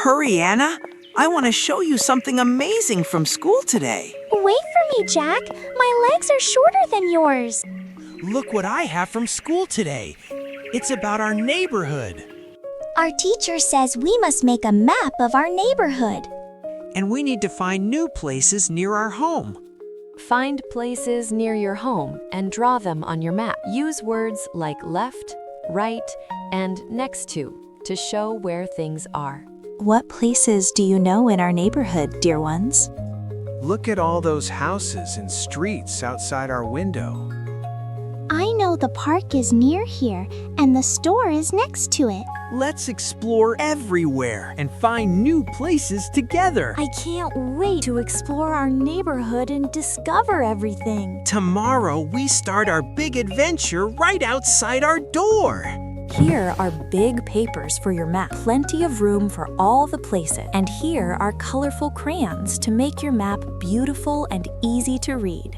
Hurry, Anna. I want to show you something amazing from school today. Wait for me, Jack. My legs are shorter than yours. Look what I have from school today. It's about our neighborhood. Our teacher says we must make a map of our neighborhood. And we need to find new places near our home. Find places near your home and draw them on your map. Use words like left, right, and next to show where things are. What places do you know in our neighborhood, dear ones? Look at all those houses and streets outside our window. I know the park is near here, and the store is next to it. Let's explore everywhere and find new places together. I can't wait to explore our neighborhood and discover everything. Tomorrow, we start our big adventure right outside our door. Here are big papers for your map, plenty of room for all the places. And here are colorful crayons to make your map beautiful and easy to read.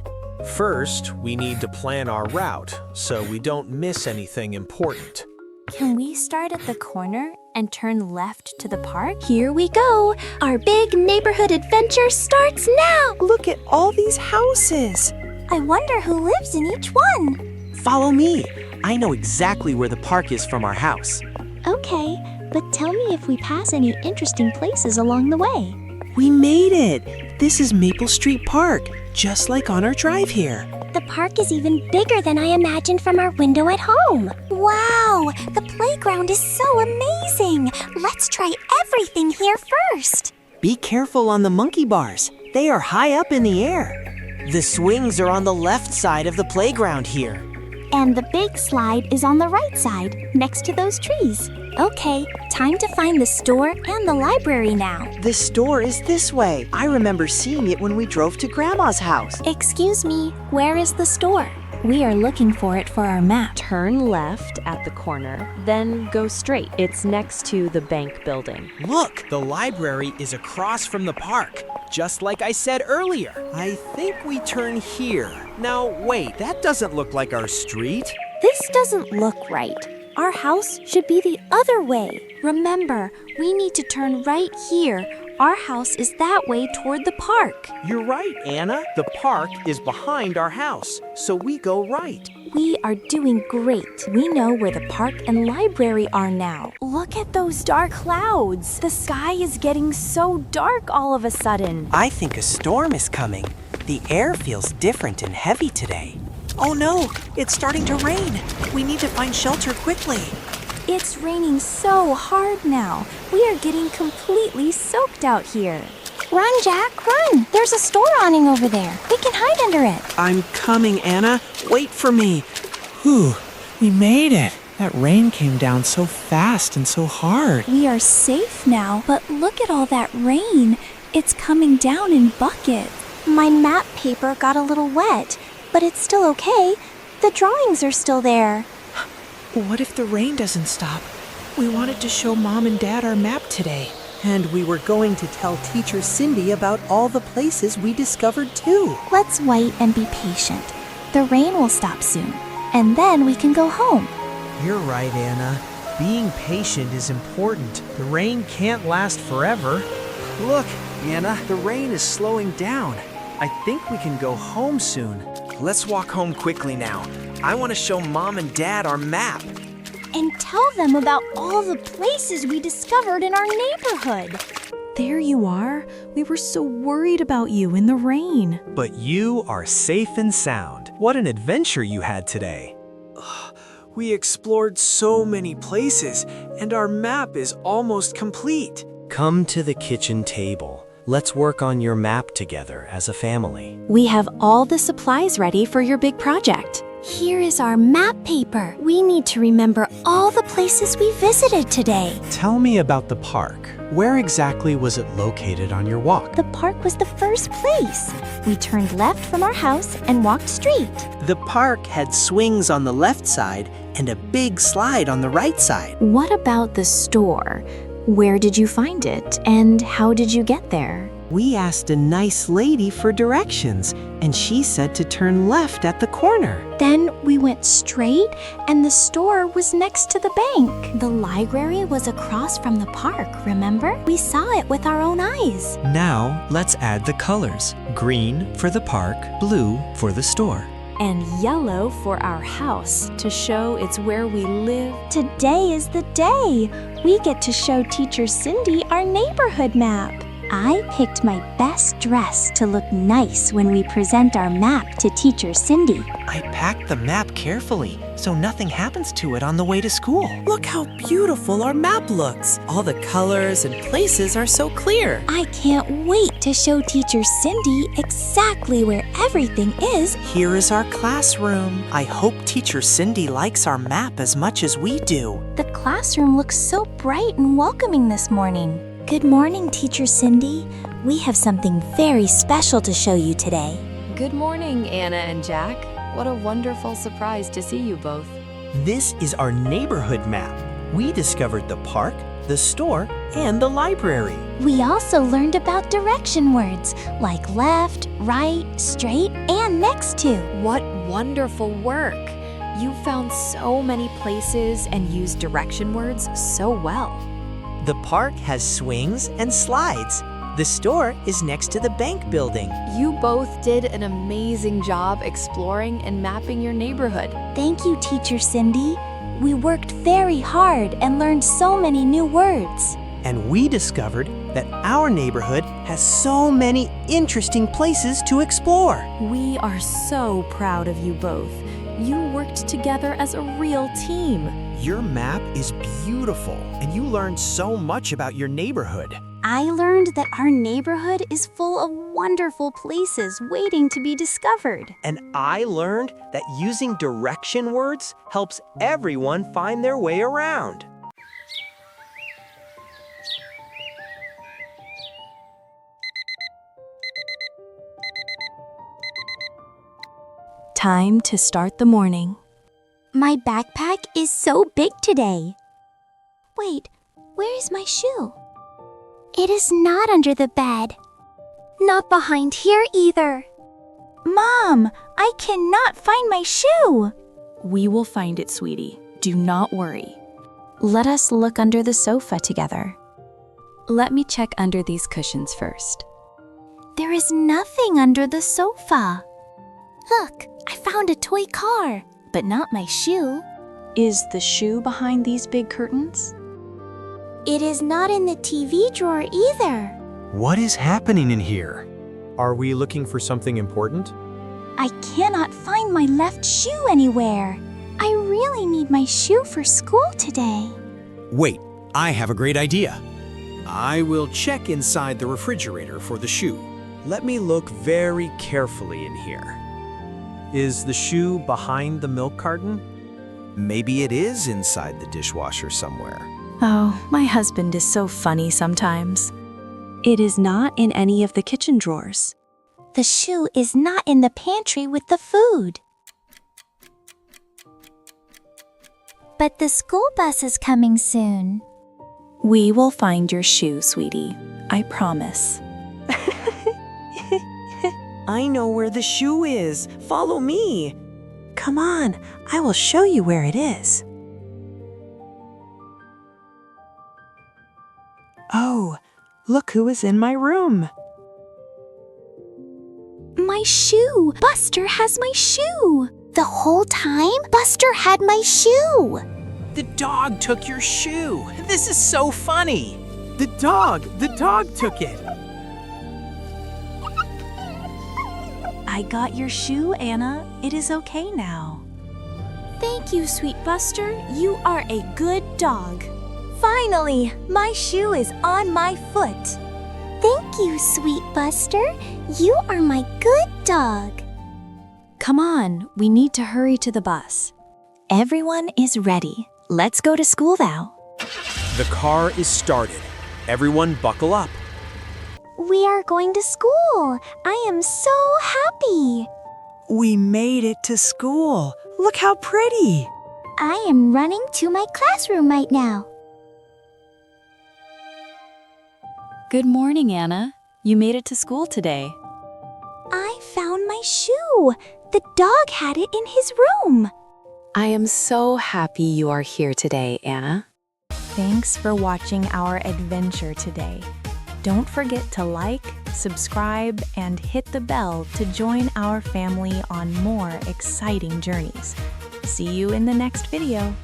First, we need to plan our route so we don't miss anything important. Can we start at the corner and turn left to the park? Here we go. Our big neighborhood adventure starts now. Look at all these houses. I wonder who lives in each one. Follow me. I know exactly where the park is from our house. Okay, but tell me if we pass any interesting places along the way. We made it. This is Maple Street Park, just like on our drive here. The park is even bigger than I imagined from our window at home. Wow, the playground is so amazing. Let's try everything here first. Be careful on the monkey bars. They are high up in the air. The swings are on the left side of the playground here. And the big slide is on the right side, next to those trees. Okay, time to find the store and the library now. The store is this way. I remember seeing it when we drove to Grandma's house. Excuse me, where is the store? We are looking for it for our map. Turn left at the corner, then go straight. It's next to the bank building. Look, the library is across from the park, just like I said earlier. I think we turn here. Now, wait, that doesn't look like our street. This doesn't look right. Our house should be the other way. Remember, we need to turn right here. Our house is that way toward the park. You're right, Anna. The park is behind our house, so we go right. We are doing great. We know where the park and library are now. Look at those dark clouds. The sky is getting so dark all of a sudden. I think a storm is coming. The air feels different and heavy today. Oh no, it's starting to rain. We need to find shelter quickly. It's raining so hard now. We are getting completely soaked out here. Run, Jack, run. There's a store awning over there. We can hide under it. I'm coming, Anna. Wait for me. Whew, we made it. That rain came down so fast and so hard. We are safe now, but look at all that rain. It's coming down in buckets. My map paper got a little wet, but it's still okay. The drawings are still there. What if the rain doesn't stop? We wanted to show Mom and Dad our map today. And we were going to tell Teacher Cindy about all the places we discovered too. Let's wait and be patient. The rain will stop soon, and then we can go home. You're right, Anna. Being patient is important. The rain can't last forever. Look, Anna, the rain is slowing down. I think we can go home soon. Let's walk home quickly now. I want to show Mom and Dad our map. And tell them about all the places we discovered in our neighborhood. There you are. We were so worried about you in the rain. But you are safe and sound. What an adventure you had today. We explored so many places, and our map is almost complete. Come to the kitchen table. Let's work on your map together as a family. We have all the supplies ready for your big project. Here is our map paper. We need to remember all the places we visited today. Tell me about the park. Where exactly was it located on your walk? The park was the first place. We turned left from our house and walked straight. The park had swings on the left side and a big slide on the right side. What about the store? Where did you find it, and how did you get there? We asked a nice lady for directions, and she said to turn left at the corner. Then we went straight, and the store was next to the bank. The library was across from the park, remember? We saw it with our own eyes. Now, let's add the colors. Green for the park, blue for the store. And yellow for our house to show it's where we live. Today is the day. We get to show Teacher Cindy our neighborhood map. I picked my best dress to look nice when we present our map to Teacher Cindy. I packed the map carefully so nothing happens to it on the way to school. Look how beautiful our map looks. All the colors and places are so clear. I can't wait to show Teacher Cindy exactly where everything is. Here is our classroom. I hope Teacher Cindy likes our map as much as we do. The classroom looks so bright and welcoming this morning. Good morning, Teacher Cindy. We have something very special to show you today. Good morning, Anna and Jack. What a wonderful surprise to see you both. This is our neighborhood map. We discovered the park, the store, and the library. We also learned about direction words like left, right, straight, and next to. What wonderful work! You found so many places and used direction words so well. The park has swings and slides. The store is next to the bank building. You both did an amazing job exploring and mapping your neighborhood. Thank you, Teacher Cindy. We worked very hard and learned so many new words. And we discovered that our neighborhood has so many interesting places to explore. We are so proud of you both. You worked together as a real team. Your map is beautiful, and you learned so much about your neighborhood. I learned that our neighborhood is full of wonderful places waiting to be discovered. And I learned that using direction words helps everyone find their way around. Time to start the morning. My backpack is so big today. Wait, where is my shoe? It is not under the bed. Not behind here either. Mom, I cannot find my shoe. We will find it, sweetie. Do not worry. Let us look under the sofa together. Let me check under these cushions first. There is nothing under the sofa. Look, I found a toy car, but not my shoe. Is the shoe behind these big curtains? It is not in the TV drawer either. What is happening in here? Are we looking for something important? I cannot find my left shoe anywhere. I really need my shoe for school today. Wait, I have a great idea. I will check inside the refrigerator for the shoe. Let me look very carefully in here. Is the shoe behind the milk carton? Maybe it is inside the dishwasher somewhere. Oh, my husband is so funny sometimes. It is not in any of the kitchen drawers. The shoe is not in the pantry with the food. But the school bus is coming soon. We will find your shoe, sweetie. I promise. I know where the shoe is. Follow me. Come on, I will show you where it is. Oh, look who is in my room. My shoe! Buster has my shoe! The whole time, Buster had my shoe! The dog took your shoe. This is so funny. The dog took it. I got your shoe, Anna. It is okay now. Thank you, sweet Buster. You are a good dog. Finally, my shoe is on my foot. Thank you, sweet Buster. You are my good dog. Come on, we need to hurry to the bus. Everyone is ready. Let's go to school now. The car is started. Everyone buckle up. We are going to school. I am so happy. We made it to school. Look how pretty. I am running to my classroom right now. Good morning, Anna. You made it to school today. I found my shoe. The dog had it in his room. I am so happy you are here today, Anna. Thanks for watching our adventure today. Don't forget to like, subscribe, and hit the bell to join our family on more exciting journeys. See you in the next video.